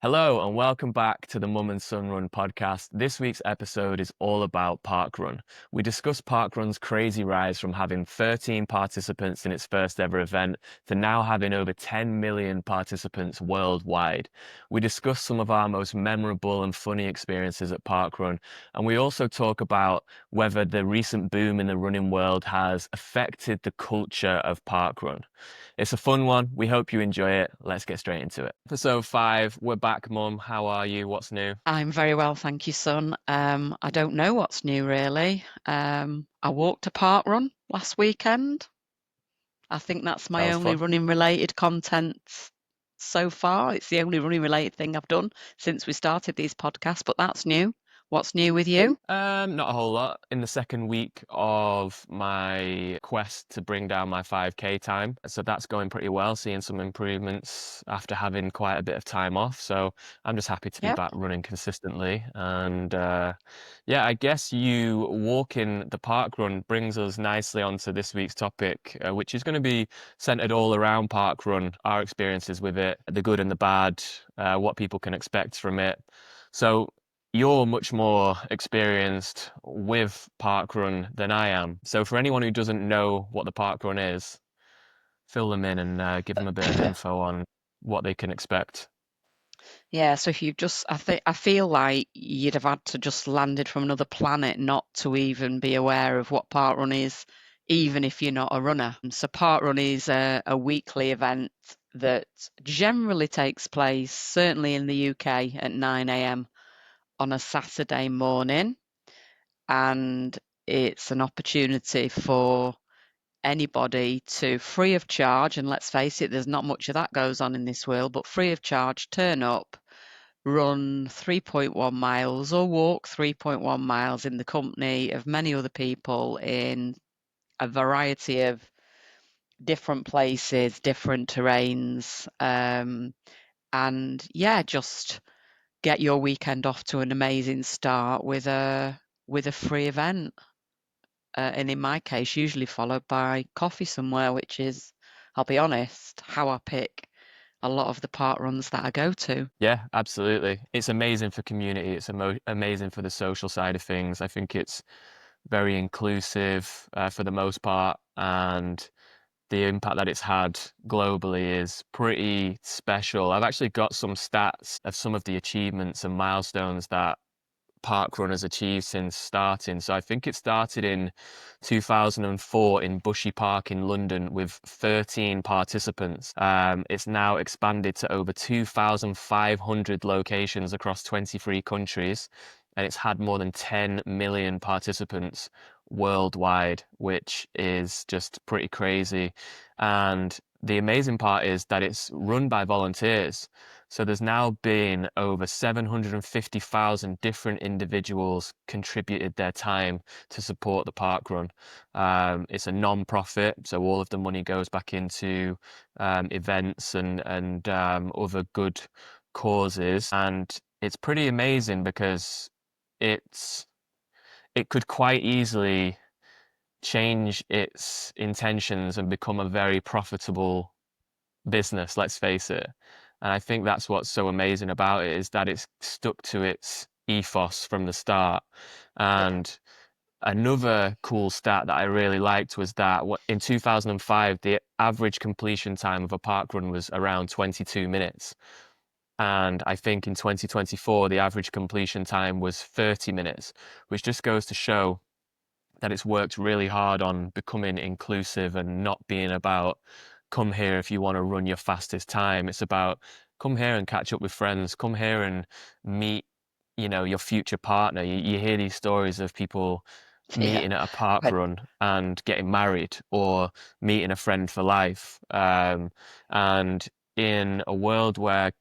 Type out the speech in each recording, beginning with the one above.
Hello and welcome back to the Mum and Son Run podcast. This week's episode is all about Parkrun. We discuss Parkrun's crazy rise from having 13 participants in its first ever event to now having over 10 million participants worldwide. We discuss some of our most memorable and funny experiences at Parkrun, and we also talk about whether the recent boom in the running world has affected the culture of Parkrun. It's a fun one. We hope you enjoy it. Let's get straight into it. Episode 5, we're back, Mum. How are you? What's new? I'm very well, thank you, son. I don't know what's new really. I walked a park run last weekend. I think that's That my was only fun. running related content so far. It's the only running related thing I've done since we started these podcasts, but that's new. What's new with you? Not a whole lot. In the second week of my quest to bring down my 5K time. So that's going pretty well, seeing some improvements after having quite a bit of time off. So I'm just happy to be Yep. back running consistently. And yeah, I guess you walking the park run brings us nicely onto this week's topic, which is going to be centered all around park run, our experiences with it, the good and the bad, what people can expect from it. So you're much more experienced with parkrun than I am. So for anyone who doesn't know what the parkrun is, fill them in and give them a bit of info on what they can expect. Yeah, so if you've just, I feel like you'd have had to just landed from another planet not to even be aware of what parkrun is, even if you're not a runner. So parkrun is a weekly event that generally takes place, certainly in the UK, at 9 a.m. on a Saturday morning, and it's an opportunity for anybody to, free of charge, and let's face it, there's not much of that goes on in this world, but free of charge, turn up, run 3.1 miles or walk 3.1 miles in the company of many other people in a variety of different places, different terrains, and yeah, just get your weekend off to an amazing start with a free event. And in my case, usually followed by coffee somewhere, which is, I'll be honest, how I pick a lot of the park runs that I go to. Yeah, absolutely. It's amazing for community. It's amazing for the social side of things. I think it's very inclusive for the most part, and the impact that it's had globally is pretty special. I've actually got some stats of some of the achievements and milestones that Parkrun has achieved since starting. So I think it started in 2004 in Bushy Park in London with 13 participants. It's now expanded to over 2,500 locations across 23 countries, and it's had more than 10 million participants worldwide, which is just pretty crazy. And the amazing part is that it's run by volunteers. So there's now been over 750,000 different individuals contributed their time to support the park run. It's a non-profit, so all of the money goes back into events and other good causes. And it's pretty amazing because it's it could quite easily change its intentions and become a very profitable business, let's face it. And I think that's what's so amazing about it is that it's stuck to its ethos from the start. And another cool stat that I really liked was that in 2005, the average completion time of a park run was around 22 minutes. And I think in 2024, the average completion time was 30 minutes, which just goes to show that it's worked really hard on becoming inclusive and not being about come here if you want to run your fastest time. It's about come here and catch up with friends, come here and meet, your future partner. You hear these stories of people Yeah. meeting at a park But run and getting married or meeting a friend for life. And in a world where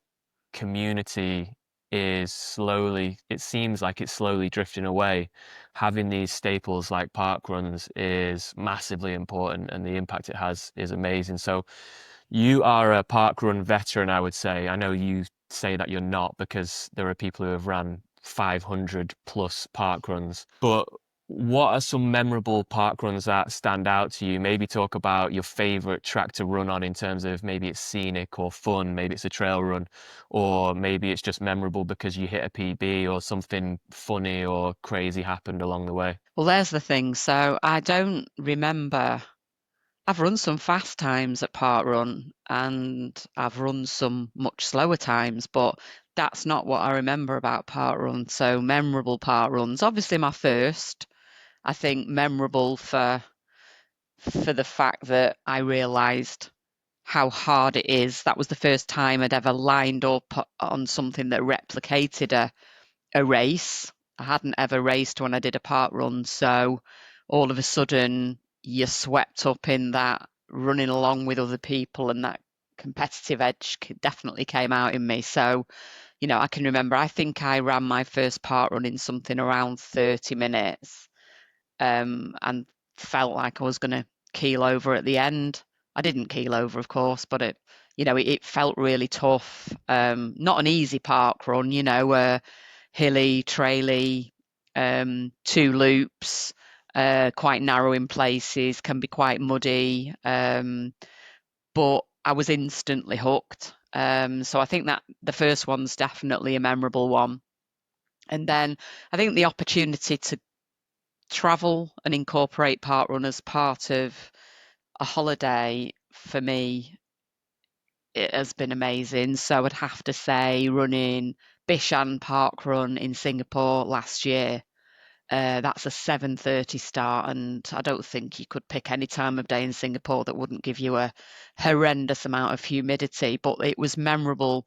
community it seems like it's slowly drifting away. Having these staples like park runs is massively important, and the impact it has is amazing. So you are a park run veteran, I would say. I know you say that you're not because there are people who have ran 500 plus park runs, but what are some memorable park runs that stand out to you? Maybe talk about your favorite track to run on in terms of maybe it's scenic or fun, maybe it's a trail run, or maybe it's just memorable because you hit a PB or something funny or crazy happened along the way. Well, there's the thing. So I don't remember. I've run some fast times at Parkrun and I've run some much slower times, but that's not what I remember about Parkrun. So memorable park runs. Obviously my first, I think memorable for the fact that I realised how hard it is. That was the first time I'd ever lined up on something that replicated a race. I hadn't ever raced when I did a park run, so all of a sudden you're swept up in that running along with other people, and that competitive edge definitely came out in me. So, I can remember, I think I ran my first park run in something around 30 minutes, and felt like I was going to keel over at the end. I didn't keel over, of course, but it felt really tough. Not an easy park run, hilly, traily, two loops, quite narrow in places, can be quite muddy. But I was instantly hooked. So I think that the first one's definitely a memorable one. And then I think the opportunity to travel and incorporate parkrun as part of a holiday for me, it has been amazing. So I'd have to say running Bishan Parkrun in Singapore last year. That's a 7:30 start, and I don't think you could pick any time of day in Singapore that wouldn't give you a horrendous amount of humidity. But it was memorable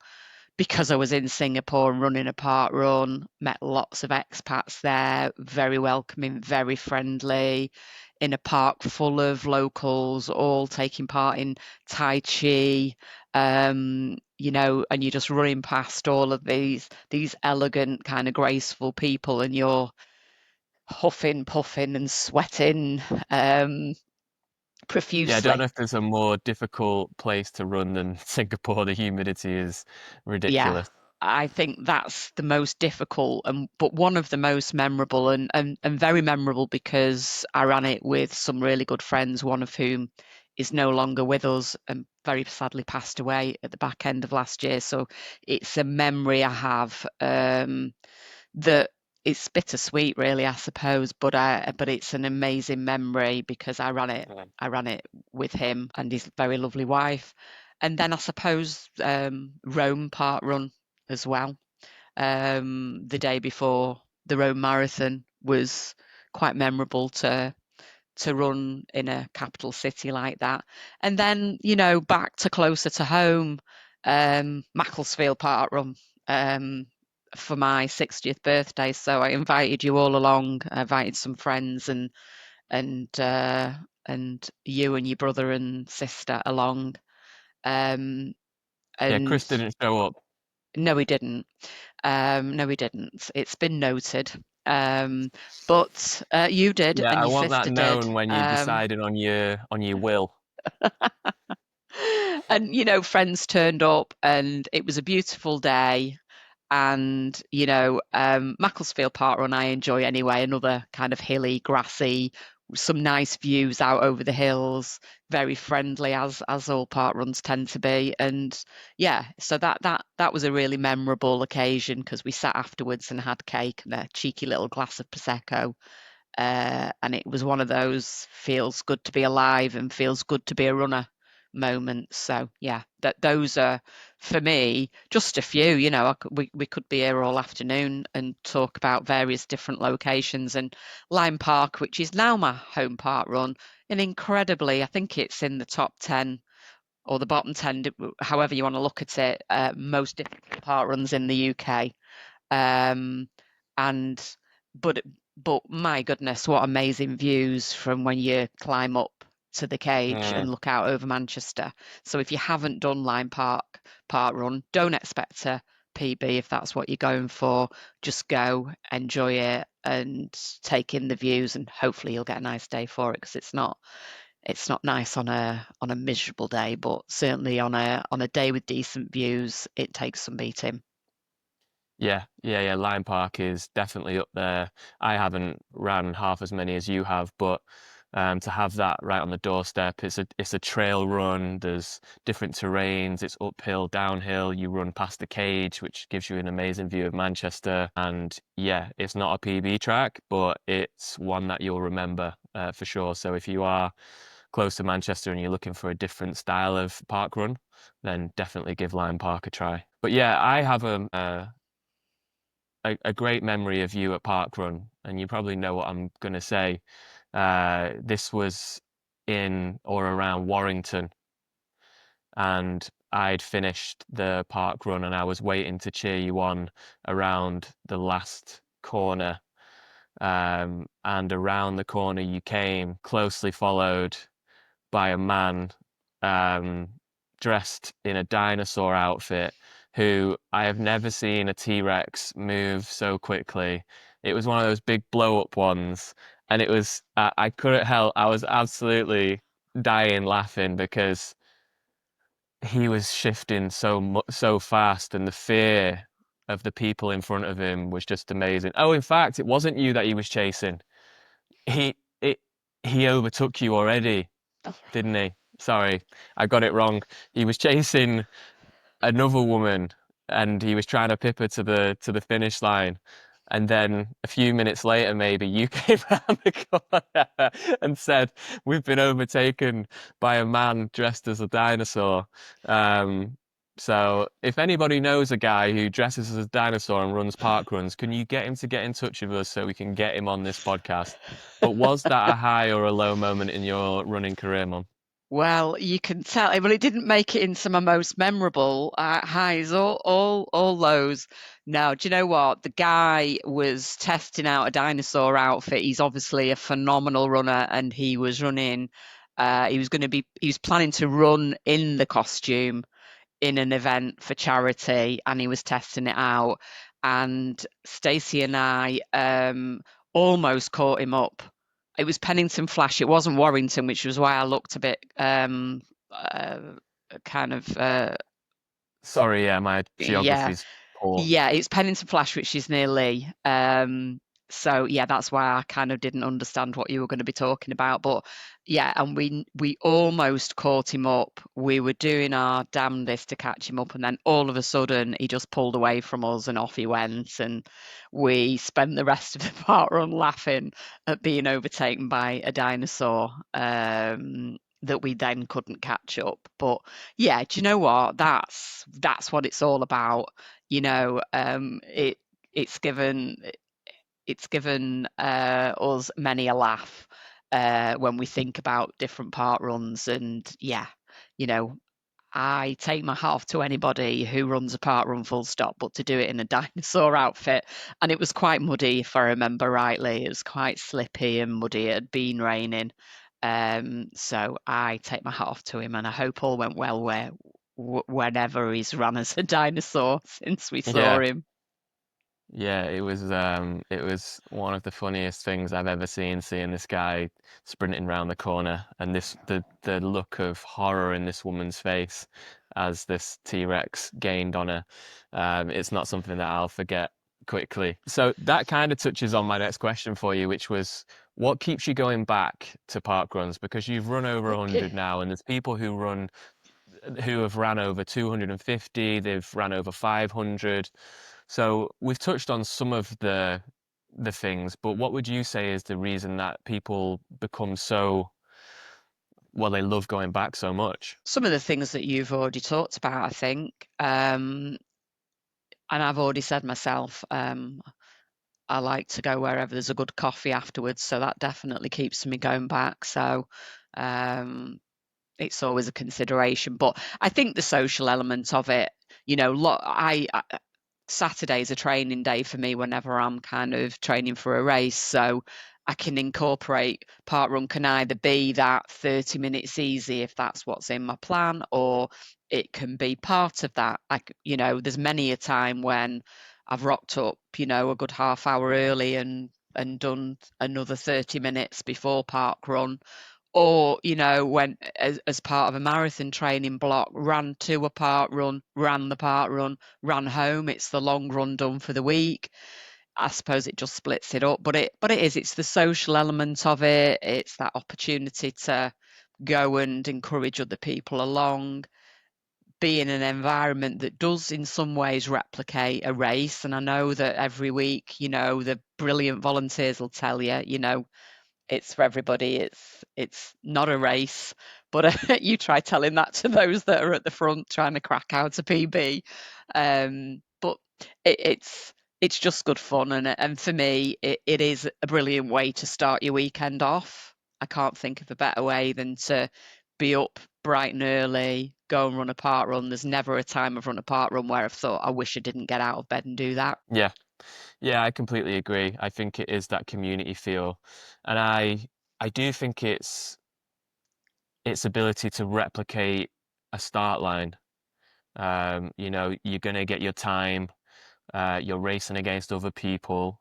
because I was in Singapore and running a park run, met lots of expats there, very welcoming, very friendly, in a park full of locals, all taking part in Tai Chi, and you're just running past all of these elegant, kind of graceful people, and you're huffing, puffing, and sweating um, Yeah, I don't know profusely. if there's a more difficult place to run than Singapore. The humidity is Yeah, ridiculous. I think that's the most difficult and but one of the most memorable and very memorable because I ran it with some really good friends, one of whom is no longer with us and very sadly passed away at the back end of last year. So it's a memory I have that it's bittersweet really, I suppose, but it's an amazing memory because I ran it with him and his very lovely wife. And then I suppose Rome Park Run as well. The day before the Rome Marathon was quite memorable to run in a capital city like that. And then, back to closer to home, Macclesfield Park Run for my 60th birthday. So I invited you all along. I invited some friends and uh, and you and your brother and sister along. Um, Yeah, and Chris didn't show up. no, he didn't. No, he didn't. It's been noted. Um, but you did, Yeah, and I your want that sister did. known when you're deciding on your will. And friends turned up, and it was a beautiful day. And Macclesfield Park Run I enjoy anyway. Another kind of hilly, grassy, some nice views out over the hills. Very friendly as all park runs tend to be. And yeah, so that was a really memorable occasion because we sat afterwards and had cake and a cheeky little glass of prosecco. And it was one of those feels good to be alive and feels good to be a runner moments. So yeah, those are for me just a few. We could be here all afternoon and talk about various different locations. And Lyme Park, which is now my home park run, and incredibly, I think it's in the top 10 or the bottom 10, however you want to look at it, most difficult park runs in the UK. Um, and but but my goodness, what amazing views from when you climb up to the cage Mm. and look out over Manchester. So if you haven't done Park Run, don't expect a PB if that's what you're going for. Just go, enjoy it, and take in the views, and hopefully you'll get a nice day for it because it's not nice on a miserable day, but certainly on a day with decent views, it takes some beating. Yeah. Lime Park is definitely up there. I haven't ran half as many as you have, but to have that right on the doorstep, it's a trail run. There's different terrains. It's uphill, downhill. You run past the cage, which gives you an amazing view of Manchester. And yeah, it's not a PB track, but it's one that you'll remember for sure. So if you are close to Manchester and you're looking for a different style of park run, then definitely give Lime Park a try. But yeah, I have a great memory of you at Parkrun, and you probably know what I'm going to say. This was in or around Warrington, and I'd finished the Parkrun and I was waiting to cheer you on around the last corner. And around the corner you came, closely followed by a man um, dressed in a dinosaur outfit who I have never seen a T-Rex move so quickly. It was one of those big blow up ones, and I couldn't help, I was absolutely dying laughing because he was shifting so fast, and the fear of the people in front of him was just amazing. Oh, in fact, it wasn't you that he was chasing. He it he overtook you already, didn't he? Sorry, I got it wrong. He was chasing another woman and he was trying to pip her to the finish line. And then a few minutes later, maybe you came around the corner and said, "We've been overtaken by a man dressed as a dinosaur." Um, so if anybody knows a guy who dresses as a dinosaur and runs park runs, can you get him to get in touch with us so we can get him on this podcast? But was that a high or a low moment in your running career, Mum? Well, you can tell. Well, it didn't make it into my most memorable highs all lows. No, do you know what? The guy was testing out a dinosaur outfit. He's obviously a phenomenal runner, and he was running. He was planning to run in the costume in an event for charity, and he was testing it out. And Stacey and I almost caught him up. It was Pennington Flash. It wasn't Warrington, which was why I looked a bit uh, kind of Sorry, yeah, my yeah, geography's poor. yeah, it's Pennington Flash, which is near Lee. So yeah, that's why I kind of didn't understand what you were going to be talking about. But yeah, and we almost caught him up. We were doing our damnedest to catch him up, and then all of a sudden he just pulled away from us and off he went. And we spent the rest of the park run laughing at being overtaken by a dinosaur. That we then couldn't catch up. But yeah, do you know what? That's what it's all about. You know, it's given it's given us many a laugh when we think about different park runs, and yeah, you know, I take my hat off to anybody who runs a park run full stop, but to do it in a dinosaur outfit, and it was quite muddy if I remember rightly. It was quite slippy and muddy. It had been raining. So I take my hat off to him, and I hope all went well whenever he's run as a dinosaur since we saw Yeah, him. yeah, it was one of the funniest things I've ever seen, seeing this guy sprinting round the corner and the look of horror in this woman's face as this T-Rex gained on her. It's not something that I'll forget quickly. So that kind of touches on my next question for you, which was what keeps you going back to park runs? Because you've run over 100 now, and there's people who have ran over 250, they've ran over 500. So we've touched on some of the things, but what would you say is the reason that people become so, well, they love going back so much? Some of the things that you've already talked about, I think, and I've already said myself, I like to go wherever there's a good coffee afterwards, so that definitely keeps me going back. So um, it's always a consideration. But I think the social element of it, you know, Saturday's a training day for me whenever I'm kind of training for a race. So I can incorporate parkrun can either be that 30 minutes easy if that's what's in my plan, or it can be part of that. You know, there's many a time when I've rocked up, you know, a good half hour early and done another 30 minutes before parkrun, or when as part of a marathon training block, ran to a park run, ran the park run, ran home. It's the long run done for the week. I suppose it just splits it up, it's the social element of it. It's that opportunity to go and encourage other people along, be in an environment that does in some ways replicate a race. And I know that every week, the brilliant volunteers will tell you, it's for everybody. It's not a race, but you try telling that to those that are at the front trying to crack out a PB. But it's just good fun, and for me, it is a brilliant way to start your weekend off. I can't think of a better way than to be up bright and early, go and run a park run. There's never a time I've run a park run where I've thought I wish I didn't get out of bed and do that. Yeah. Yeah, I completely agree. I think it is that community feel. And I do think its ability to replicate a start line. You're gonna get your time, you're racing against other people.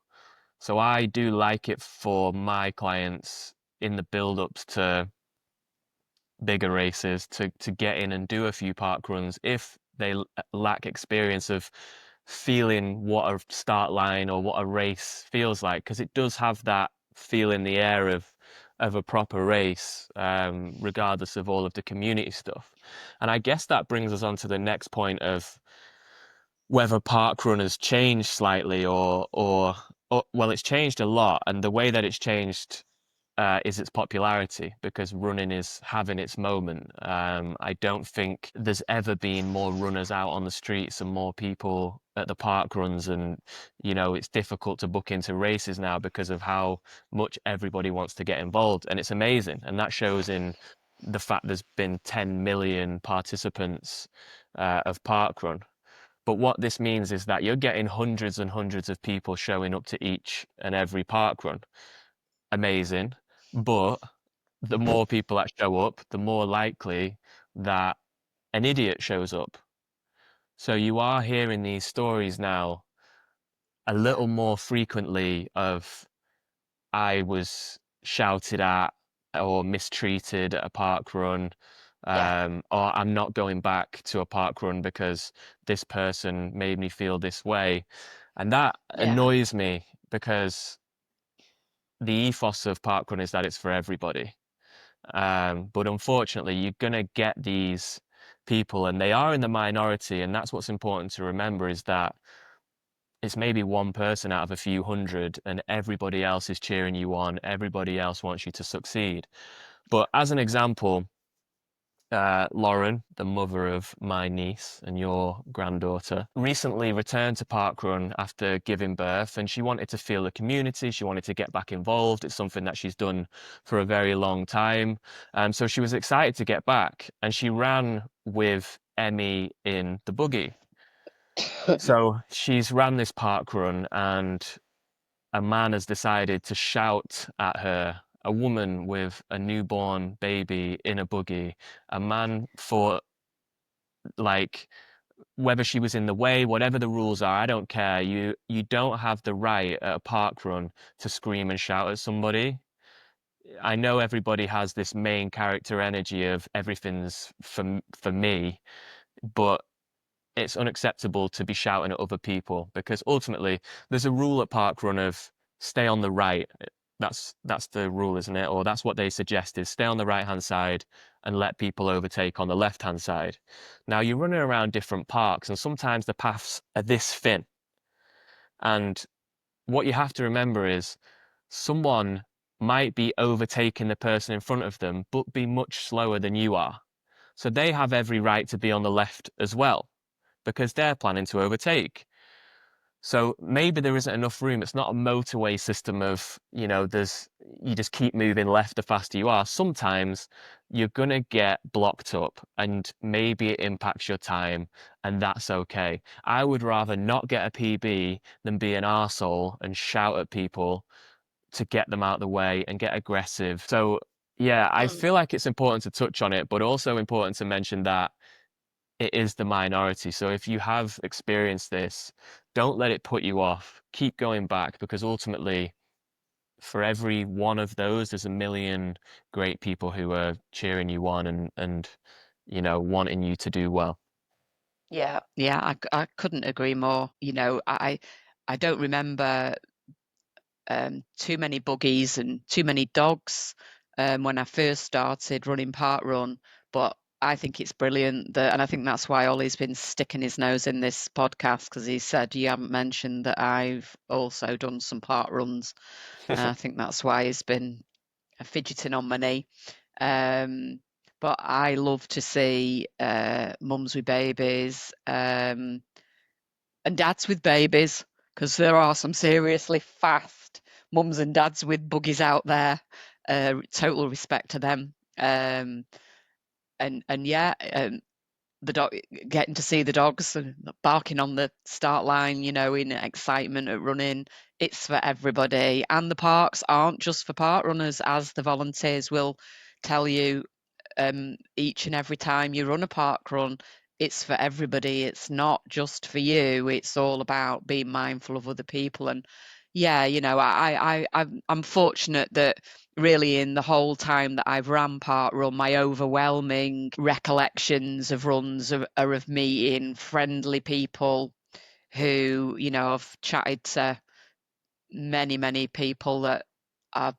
So I do like it for my clients in the build-ups to bigger races to get in and do a few park runs if they lack experience of feeling what a start line or what a race feels like, because it does have that feel in the air of a proper race, regardless of all of the community stuff. And I guess that brings us on to the next point of whether parkrun has changed slightly or well, it's changed a lot, and the way that it's changed is its popularity because running is having its moment. I don't think there's ever been more runners out on the streets and more people at the park runs, and it's difficult to book into races now because of how much everybody wants to get involved, and it's amazing, and that shows in the fact there's been 10 million participants of parkrun. But what this means is that you're getting hundreds and hundreds of people showing up to each and every park run. Amazing. But the more people that show up, the more likely that an idiot shows up. So you are hearing these stories now a Yeah, little more frequently of I was shouted at or mistreated at a park run, yeah, or I'm not going back to a park run because this person made me feel this way. And that yeah. annoys me because the ethos of parkrun is that it's for everybody. But unfortunately, you're going to get these people, and they are in the minority. And that's what's important to remember is that it's maybe one person out of a few hundred, and everybody else is cheering you on. Everybody else wants you to succeed. But as an example, Lauren, the mother of my niece and your granddaughter, recently returned to Parkrun after giving birth, and she wanted to feel the community. She wanted to get back involved. It's something that she's done for a very long time. So she was excited to get back, and she ran with Emmy in the buggy. So she's ran this parkrun, and a man has decided to shout at her, a woman with a newborn baby in a buggy. A man thought, like, whether she was in the way, whatever the rules are, I don't care. You don't have the right at a park run to scream and shout at somebody. I know everybody has this main character energy of everything's for me, but it's unacceptable to be shouting at other people because ultimately there's a rule at parkrun of stay on the right. That's the rule, isn't it? Or that's what they suggest is stay on the right hand side and let people overtake on the left hand side. Now you're running around different parks and sometimes the paths are this thin. And what you have to remember is someone might be overtaking the person in front of them, but be much slower than you are. So they have every right to be on the left as well because they're planning to overtake. So maybe there isn't enough room. It's not a motorway system of, you just keep moving left the faster you are. Sometimes you're gonna get blocked up and maybe it impacts your time, and that's okay. I would rather not get a PB than be an arsehole and shout at people to get them out of the way and get aggressive. So yeah, I Mm. feel like it's important to touch on it, but also important to mention that it is the minority. So if you have experienced this, don't let it put you off. Keep going back because ultimately, for every one of those, there's a million great people who are cheering you on and wanting you to do well. Yeah, yeah, I couldn't agree more. I don't remember too many buggies and too many dogs when I first started running Parkrun, but I think it's brilliant that, and I think that's why Ollie's been sticking his nose in this podcast because he said you haven't mentioned that I've also done some park runs. I think that's why he's been fidgeting on my knee. Um, but I love to see mums with babies, and dads with babies, because there are some seriously fast mums and dads with buggies out there. Total respect to them. And yeah, the dog getting to see the dogs barking on the start line, in excitement at running. It's for everybody, and the parks aren't just for park runners, as the volunteers will tell you each and every time you run a park run. It's for everybody. It's not just for you. It's all about being mindful of other people. And yeah, I'm fortunate that really in the whole time that I've ran park run, my overwhelming recollections of runs are of meeting friendly people who, I've chatted to many people that I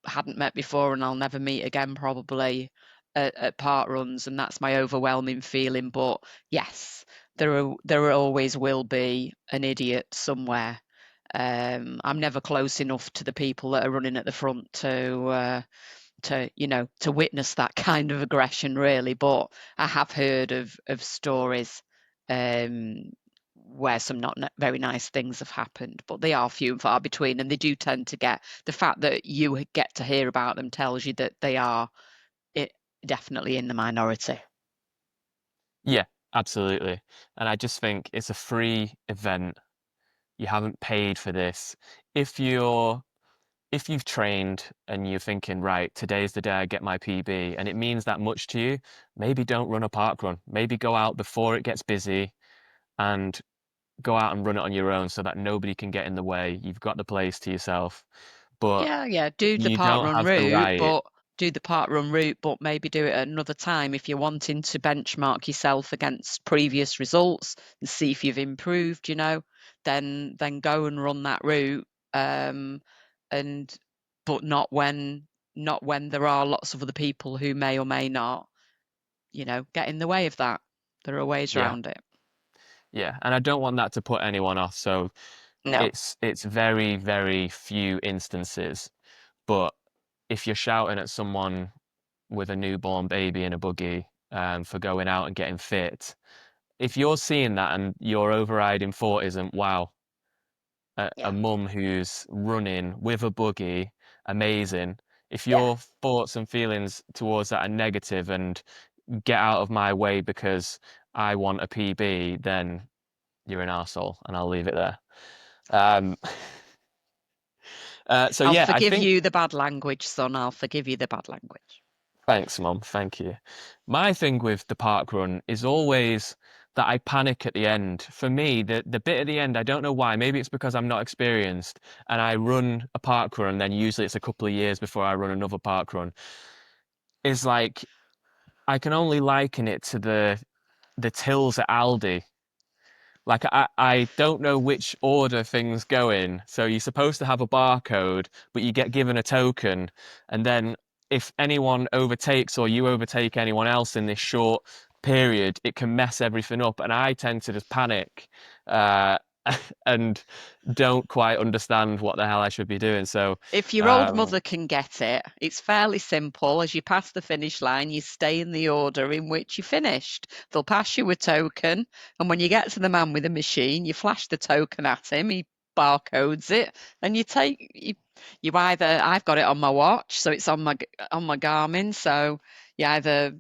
hadn't met before and I'll never meet again probably at park runs, and that's my overwhelming feeling. But yes, there always will be an idiot somewhere. I'm never close enough to the people that are running at the front to witness that kind of aggression really, but I have heard of stories um, where some not very nice things have happened, but they are few and far between, and they do tend to get the fact that you get to hear about them tells you that they are it, definitely in the minority. Yeah, absolutely. And I just think it's a free event. You haven't paid for this. If you're if you've trained and you're thinking, right, today's the day I get my PB, and it means that much to you, maybe don't run a park run. Maybe go out before it gets busy and go out and run it on your own so that nobody can get in the way. You've got the place to yourself, but Yeah, yeah, do the you park don't run have the route, right. but maybe do it at another time if you're wanting to benchmark yourself against previous results and see if you've improved, then go and run that route. Um, and but not when there are lots of other people who may or may not, get in the way of that. There are ways Yeah, around it. yeah, and I don't want that to put anyone off. So No. it's very, very few instances. But if you're shouting at someone with a newborn baby in a buggy for going out and getting fit, if you're seeing that and your overriding thought isn't, wow, a Yeah. mum who's running with a buggy, amazing. If Yeah. your thoughts and feelings towards that are negative and get out of my way because I want a PB, then you're an arsehole, and I'll leave it there. Um, so I'll yeah, I forgive think you the bad language, son. I'll forgive you the bad language. thanks, Mum. Thank you. My thing with the park run is always that I panic at the end. For me, the bit at the end, I don't know why. Maybe it's because I'm not experienced and I run a park run, then usually it's a couple of years before I run another park run. Is like I can only liken it to the tills at Aldi. Like I don't know which order things go in. So you're supposed to have a barcode, but you get given a token, and then if anyone overtakes or you overtake anyone else in this short period, it can mess everything up. And I tend to just panic, uh, and don't quite understand what the hell I should be doing. So, If your old um, mother can get it, it's fairly simple. As you pass the finish line, you stay in the order in which you finished. They'll pass you a token, and when you get to the man with the machine, you flash the token at him. He barcodes it, and you either I've got it on my watch, so it's on my Garmin. So you either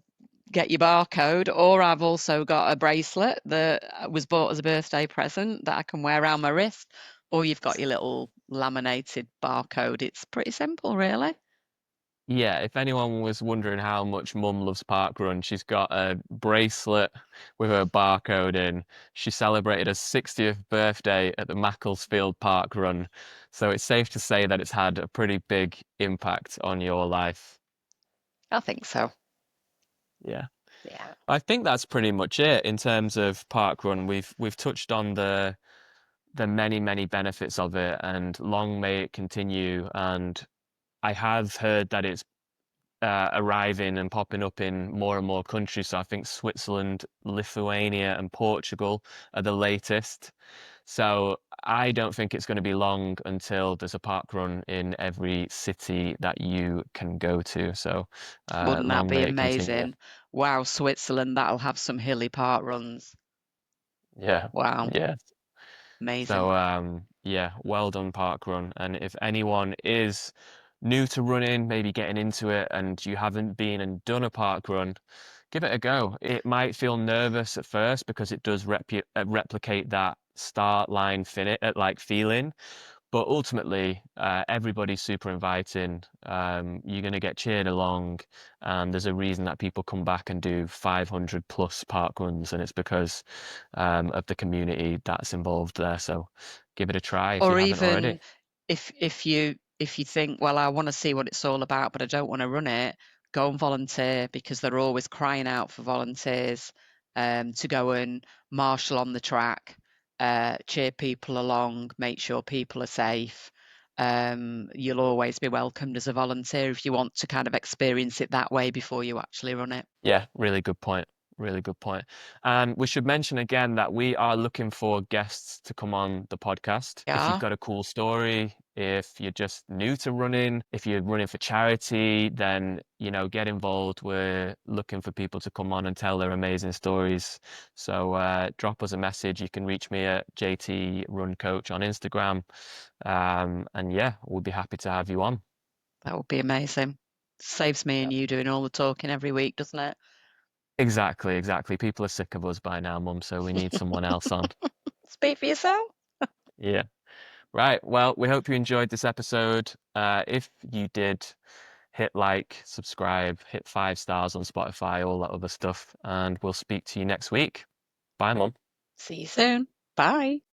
get your barcode, or I've also got a bracelet that was bought as a birthday present that I can wear around my wrist, or you've got your little laminated barcode. It's pretty simple, really. Yeah, if anyone was wondering how much Mum loves Parkrun, she's got a bracelet with her barcode in. She celebrated her 60th birthday at the Macclesfield Parkrun, so it's safe to say that it's had a pretty big impact on your life. I think so. Yeah. Yeah. I think that's pretty much it in terms of Parkrun. We've touched on the many, many benefits of it, and long may it continue. And I have heard that it's arriving and popping up in more and more countries. So I think Switzerland, Lithuania, and Portugal are the latest. So I don't think it's going to be long until there's a park run in every city that you can go to. So Wouldn't that long be may it continue. amazing? Wow, Switzerland, that'll have some hilly park runs. Yeah, Wow, yeah. amazing. So yeah, well done Parkrun. And if anyone is new to running, maybe getting into it, and you haven't been and done a parkrun, give it a go. It might feel nervous at first because it does replicate that start line finish like feeling, but ultimately everybody's super inviting. You're going to get cheered along, and there's a reason that people come back and do 500 plus park runs, and it's because of the community that's involved there. So give it a try if you Or haven't even already. if you think, well, I want to see what it's all about, but I don't want to run it, go and volunteer because they're always crying out for volunteers to go and marshal on the track, cheer people along, make sure people are safe. You'll always be welcomed as a volunteer if you want to kind of experience it that way before you actually run it. Yeah, really good point. Really good point. And we should mention again that we are looking for guests to come on the podcast. If you've Yeah. got a cool story, if you're just new to running, if you're running for charity, then, get involved. We're looking for people to come on and tell their amazing stories. So drop us a message. You can reach me at JT Run Coach on Instagram. And yeah, we'll be happy to have you on. That would be amazing. Saves me and you doing all the talking every week, doesn't it? Exactly, exactly. People are sick of us by now, Mum, so we need someone else on. Speak for yourself. Yeah. Right. Well, we hope you enjoyed this episode. If you did, hit like, subscribe, hit 5 stars on Spotify, all that other stuff, and we'll speak to you next week. Bye, Mum. See you soon. Bye.